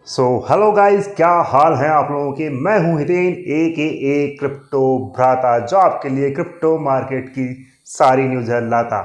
Hello guys, क्या हाल है आप लोगों के। मैं हूं हितेन ए क्रिप्टो भ्राता, जो आपके लिए क्रिप्टो मार्केट की सारी न्यूज़ है लाता।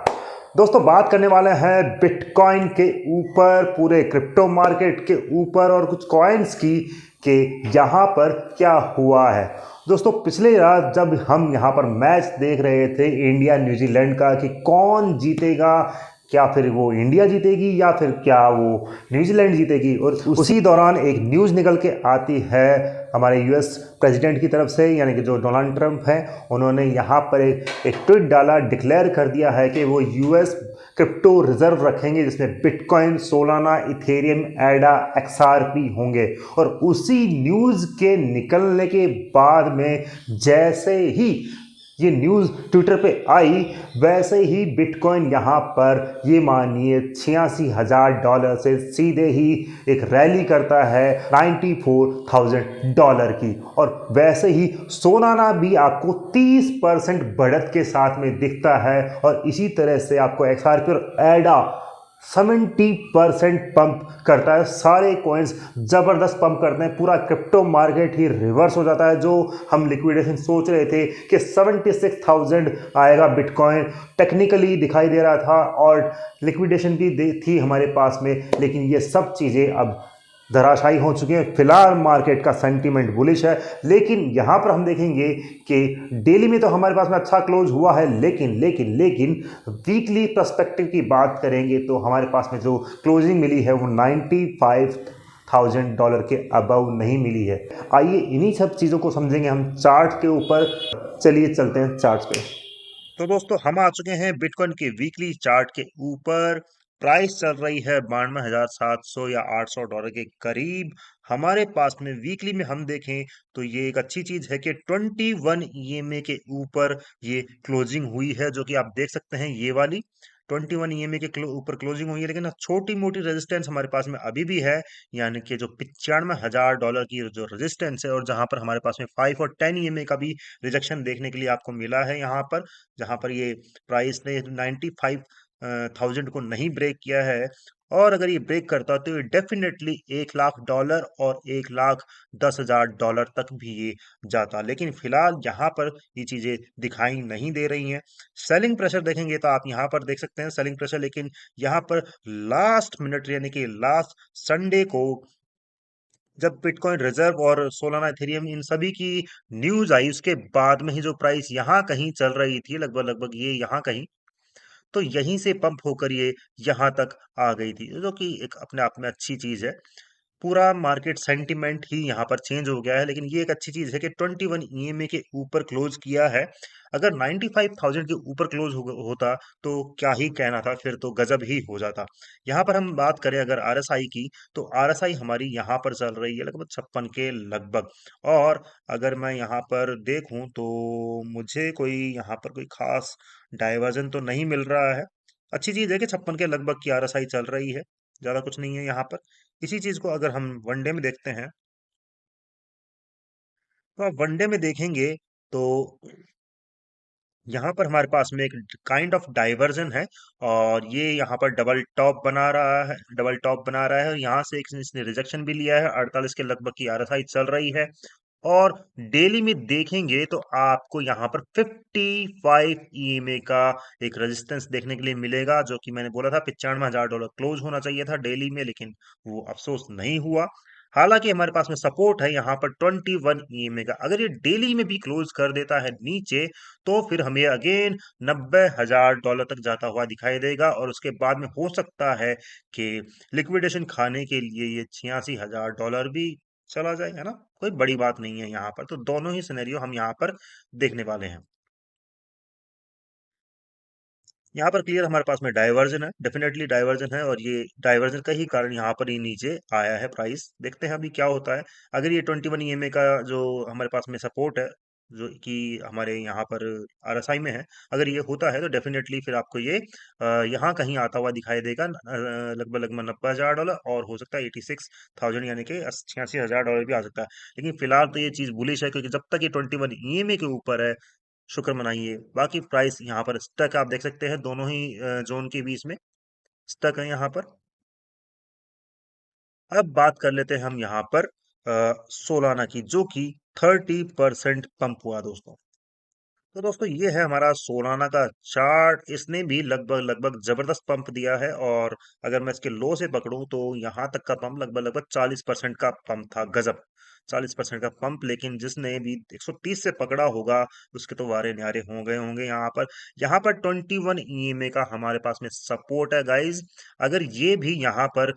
दोस्तों, बात करने वाले हैं बिटकॉइन के ऊपर, पूरे क्रिप्टो मार्केट के ऊपर और कुछ कॉइन्स की कि यहाँ पर क्या हुआ है। दोस्तों, पिछले रात जब हम यहाँ पर मैच देख रहे थे इंडिया न्यूजीलैंड का कि कौन जीतेगा, क्या फिर वो इंडिया जीतेगी या फिर क्या वो न्यूजीलैंड जीतेगी, और उसी दौरान एक न्यूज़ निकल के आती है हमारे यूएस प्रेसिडेंट की तरफ से, यानी कि जो डोनाल्ड ट्रंप हैं, उन्होंने यहाँ पर एक ट्वीट डाला, डिक्लेयर कर दिया है कि वो यूएस क्रिप्टो रिजर्व रखेंगे जिसमें बिटकॉइन, सोलाना, इथेरियम, एडा, एक्सआरपी होंगे। और उसी न्यूज़ के निकलने के बाद में जैसे ही ये न्यूज़ ट्विटर पे आई, वैसे ही बिटकॉइन यहाँ पर ये मानिए $86,000 से सीधे ही एक रैली करता है $94,000 की। और वैसे ही सोनाना भी आपको 30% बढ़त के साथ में दिखता है, और इसी तरह से आपको एक्सआरपी और एडा 70% पंप करता है। सारे कॉइन्स ज़बरदस्त पंप करते हैं, पूरा क्रिप्टो मार्केट ही रिवर्स हो जाता है। जो हम लिक्विडेशन सोच रहे थे कि 76,000 आएगा बिटकॉइन, टेक्निकली दिखाई दे रहा था और लिक्विडेशन भी थी हमारे पास में, लेकिन ये सब चीज़ें अब धराशायी हो चुके हैं। फिलहाल मार्केट का सेंटीमेंट बुलिश है, लेकिन यहां पर हम देखेंगे कि डेली में तो हमारे पास में अच्छा क्लोज हुआ है, लेकिन वीकली पर्सपेक्टिव की बात करेंगे तो हमारे पास में जो क्लोजिंग मिली है वो $95,000 के अबव नहीं मिली है। आइए इन्हीं सब चीज़ों को समझेंगे हम चार्ट के ऊपर। चलिए चलते हैं चार्ट पे। तो दोस्तों, हम आ चुके हैं बिटकॉइन के वीकली चार्ट के ऊपर। प्राइस चल रही है 92,700 या $800 के करीब। हमारे पास में वीकली में हम देखें तो ये एक अच्छी चीज है कि 21 ईएमए के ऊपर ये क्लोजिंग हुई है, जो कि आप देख सकते हैं ये वाली 21 ईएमए के ऊपर क्लोजिंग हुई है। लेकिन छोटी मोटी रेजिस्टेंस हमारे पास में अभी भी है, यानी कि जो $95,000 की जो रेजिस्टेंस है, और जहां पर हमारे पास में 5 और 10 ईएमए का भी रिजेक्शन देखने के लिए आपको मिला है यहाँ पर, जहां पर ये प्राइस ने 95,000 को नहीं ब्रेक किया है। और अगर ये ब्रेक करता तो ये डेफिनेटली $1,00,000 और $1,10,000 तक भी ये जाता, लेकिन फिलहाल यहाँ पर ये चीजें दिखाई नहीं दे रही हैं। सेलिंग प्रेशर देखेंगे तो आप यहाँ पर देख सकते हैं सेलिंग प्रेशर, लेकिन यहाँ पर लास्ट मिनट यानी कि लास्ट संडे को जब बिटकॉइन रिजर्व और सोलाना इथेरियम इन सभी की न्यूज आई, उसके बाद में ही जो प्राइस यहाँ कहीं चल रही थी, लगभग लगभग ये यहाँ कहीं, तो यहीं से पंप होकर ये यहाँ तक आ गई थी, जो कि एक अपने आप में अच्छी चीज है। पूरा मार्केट सेंटिमेंट ही यहाँ पर चेंज हो गया है, लेकिन ये एक अच्छी चीज है कि 21 ईएमए के ऊपर क्लोज किया है। अगर 95,000 के ऊपर क्लोज होता तो क्या ही कहना था, फिर तो गजब ही हो जाता। यहाँ पर हम बात करें अगर आरएसआई की, तो आरएसआई हमारी यहाँ पर चल रही है लगभग 56 के लगभग। और अगर मैं यहाँ पर देखूं तो मुझे कोई यहाँ पर कोई खास डाइवर्जन तो नहीं मिल रहा है। अच्छी चीज है कि 56 के लगभग की आरएसआई चल रही है, ज्यादा कुछ नहीं है यहाँ पर। इसी चीज को अगर हम वनडे में देखते हैं, तो आप वनडे में देखेंगे तो यहाँ पर हमारे पास में एक काइंड ऑफ डाइवर्जन है, और ये यहाँ पर डबल टॉप बना रहा है, और यहाँ से एक इसने रिजेक्शन भी लिया है। 48 के लगभग की आरएसआई चल रही है। और डेली में देखेंगे तो आपको यहाँ पर 55 ईएमए का एक रेजिस्टेंस देखने के लिए मिलेगा, जो कि मैंने बोला था $95,000 क्लोज होना चाहिए था डेली में, लेकिन वो अफसोस नहीं हुआ। हालांकि हमारे पास में सपोर्ट है यहाँ पर 21 ईएमए का। अगर ये डेली में भी क्लोज कर देता है नीचे, तो फिर हमें अगेन $90,000 तक जाता हुआ दिखाई देगा, और उसके बाद में हो सकता है कि लिक्विडेशन खाने के लिए ये $86,000 भी चला जाए, है ना। कोई बड़ी बात नहीं है यहाँ पर, तो दोनों ही सिनेरियो हम यहाँ पर देखने वाले हैं। यहाँ पर क्लियर हमारे पास में डाइवर्जन है, डेफिनेटली डाइवर्जन है, और ये डाइवर्जन का ही कारण यहाँ पर ही नीचे आया है प्राइस। देखते हैं अभी क्या होता है। अगर ये 21 ईएमए का जो हमारे पास में सपोर्ट है, जो कि हमारे यहाँ पर आरएसआई में है, अगर ये होता है तो डेफिनेटली फिर आपको ये यहाँ कहीं आता हुआ दिखाई देगा, लगभग लगभग $90,000, और हो सकता है 86,000 यानी कि $86,000 भी आ सकता है। लेकिन फिलहाल तो ये चीज बुलिश है, क्योंकि जब तक ये 21 ईएमए के ऊपर है, शुक्र मनाइए। बाकी प्राइस यहाँ पर स्टक आप देख सकते हैं, दोनों ही जोन के बीच में स्टक है यहाँ पर। अब बात कर लेते हैं हम यहाँ पर सोलाना की, जो कि 30% पंप हुआ दोस्तों। तो दोस्तों ये है हमारा सोलाना का चार्ट। इसने भी लगभग लगभग जबरदस्त पंप दिया है, और अगर मैं इसके लो से पकड़ूं तो यहाँ तक का पंप लगभग लगभग 40% का पंप था। गजब, 40% का पंप। लेकिन जिसने भी 130 से पकड़ा होगा उसके तो वारे न्यारे हो गए होंगे। यहाँ पर 21 ईएमए का हमारे पास में सपोर्ट है गाइज। अगर ये भी यहाँ पर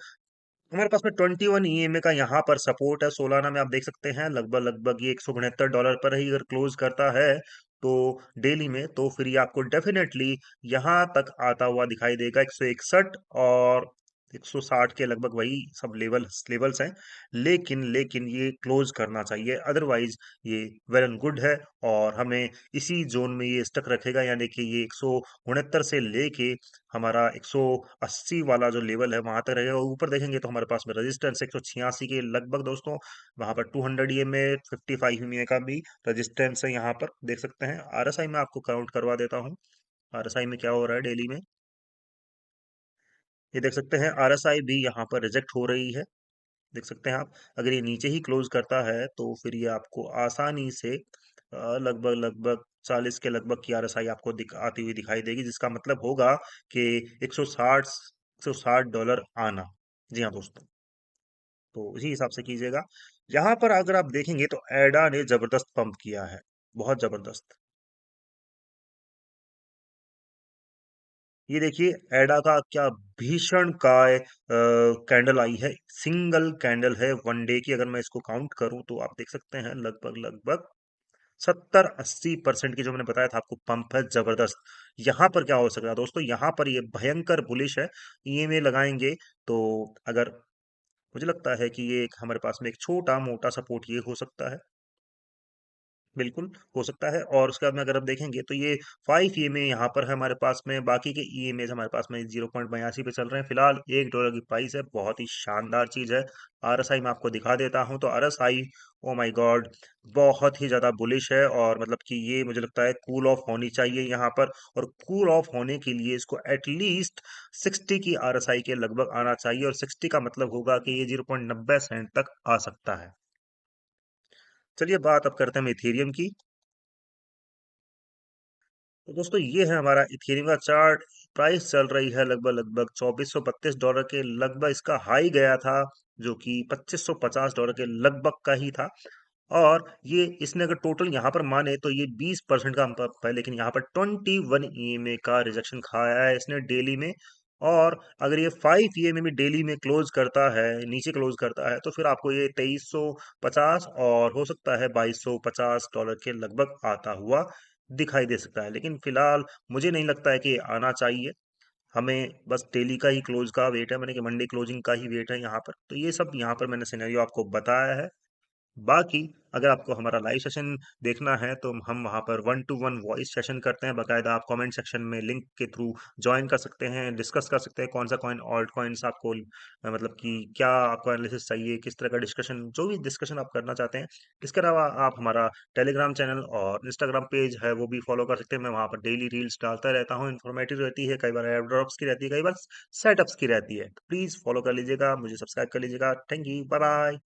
हमारे पास में 21 ईएमए का यहाँ पर सपोर्ट है सोलाना में, आप देख सकते हैं लगभग लगभग ये $169 पर ही अगर क्लोज करता है तो डेली में, तो फिर ये आपको डेफिनेटली यहाँ तक आता हुआ दिखाई देगा 161 और 160 के लगभग, वही सब लेवल्स हैं। लेकिन ये क्लोज करना चाहिए, अदरवाइज ये वेल एंड गुड है और हमें इसी जोन में ये स्टक रखेगा। यानी कि ये 169 से लेके हमारा 180 वाला जो लेवल है वहां तक रहेगा। ऊपर देखेंगे तो हमारे पास में रेजिस्टेंस 186 के लगभग दोस्तों। वहां पर 200 ईएमए 55 ईएमए का भी रेजिस्टेंस है, यहाँ पर देख सकते हैं। आरएसआई में आपको काउंट करवा देता हूँ, आरएसआई में क्या हो रहा है डेली में। ये देख सकते हैं आरएसआई भी यहाँ पर रिजेक्ट हो रही है, देख सकते हैं आप। अगर ये नीचे ही क्लोज करता है तो फिर ये आपको आसानी से लगभग लगभग 40 के लगभग की आरएसआई आपको आती हुई दिखाई देगी, जिसका मतलब होगा कि 160 डॉलर आना। जी हाँ दोस्तों, तो इसी हिसाब से कीजिएगा। यहाँ पर अगर आप देखेंगे तो एडा ने जबरदस्त पंप किया है, बहुत जबरदस्त। ये देखिए एडा का क्या भीषण काय कैंडल आई है। सिंगल कैंडल है वन डे की, अगर मैं इसको काउंट करूं तो आप देख सकते हैं लगभग लगभग 70-80% की जो मैंने बताया था आपको पंप है जबरदस्त। यहाँ पर क्या हो सकता है दोस्तों, यहाँ पर ये भयंकर बुलिश है। ईएमए लगाएंगे तो अगर, मुझे लगता है कि ये एक हमारे पास में एक छोटा मोटा सपोर्ट ये हो सकता है, बिल्कुल हो सकता है। और उसके बाद में अगर आप देखेंगे तो ये 5 ईएमए यहाँ पर है हमारे पास में, बाकी के ईएमए हमारे पास में 0.82 पे चल रहे हैं फिलहाल। $1 की प्राइस है, बहुत ही शानदार चीज है। आरएसआई में आपको दिखा देता हूं तो आरएसआई, ओ माय गॉड, बहुत ही ज्यादा बुलिश है। और मतलब कि ये मुझे लगता है कूल ऑफ होनी चाहिए यहाँ पर, और कूल ऑफ होने के लिए इसको एटलीस्ट 60 की आरएसआई के लगभग आना चाहिए, और 60 का मतलब होगा कि ये 0.90 सेंट तक आ सकता है। चलिए बात अब करते हैं हम इथेरियम की। तो दोस्तों ये है हमारा इथेरियम का चार्ट। प्राइस चल रही है लगभग लगभग $2432 के लगभग, इसका हाई गया था जो कि $2550 के लगभग का ही था। और ये इसने अगर टोटल यहाँ पर माने तो ये 20% का पंप है, लेकिन यहाँ पर 21 ईएमए का रिजेक्शन खाया है इसने डेली में। और अगर ये 5 ईएमए में डेली में क्लोज करता है, नीचे क्लोज करता है, तो फिर आपको ये 2350 और हो सकता है $2250 के लगभग आता हुआ दिखाई दे सकता है। लेकिन फिलहाल मुझे नहीं लगता है कि ये आना चाहिए। हमें बस डेली का ही क्लोज का वेट है, मैंने कि मंडे क्लोजिंग का ही वेट है यहाँ पर। तो ये सब यहाँ पर मैंने सिनेरियो आपको बताया है। बाकी अगर आपको हमारा लाइव सेशन देखना है तो हम वहाँ पर 1-to-1 वॉइस सेशन करते हैं बाकायदा। आप कमेंट सेक्शन में लिंक के थ्रू ज्वाइन कर सकते हैं, डिस्कस कर सकते हैं कौन सा कॉइन, ऑल्ट कॉइन्स आपको मतलब कि क्या आपको एनालिसिस चाहिए, किस तरह का डिस्कशन, जो भी डिस्कशन आप करना चाहते हैं। इसके अलावा आप हमारा टेलीग्राम चैनल और इंस्टाग्राम पेज है वो भी फॉलो कर सकते हैं। मैं वहाँ पर डेली रील्स डालता रहता हूँ, इन्फॉर्मेटिव रहती है, कई बार एयर ड्रॉप्स की रहती है, कई बार सेटअप्स की रहती है। प्लीज़ फॉलो कर लीजिएगा, मुझे सब्सक्राइब कर लीजिएगा। Thank you, bye bye.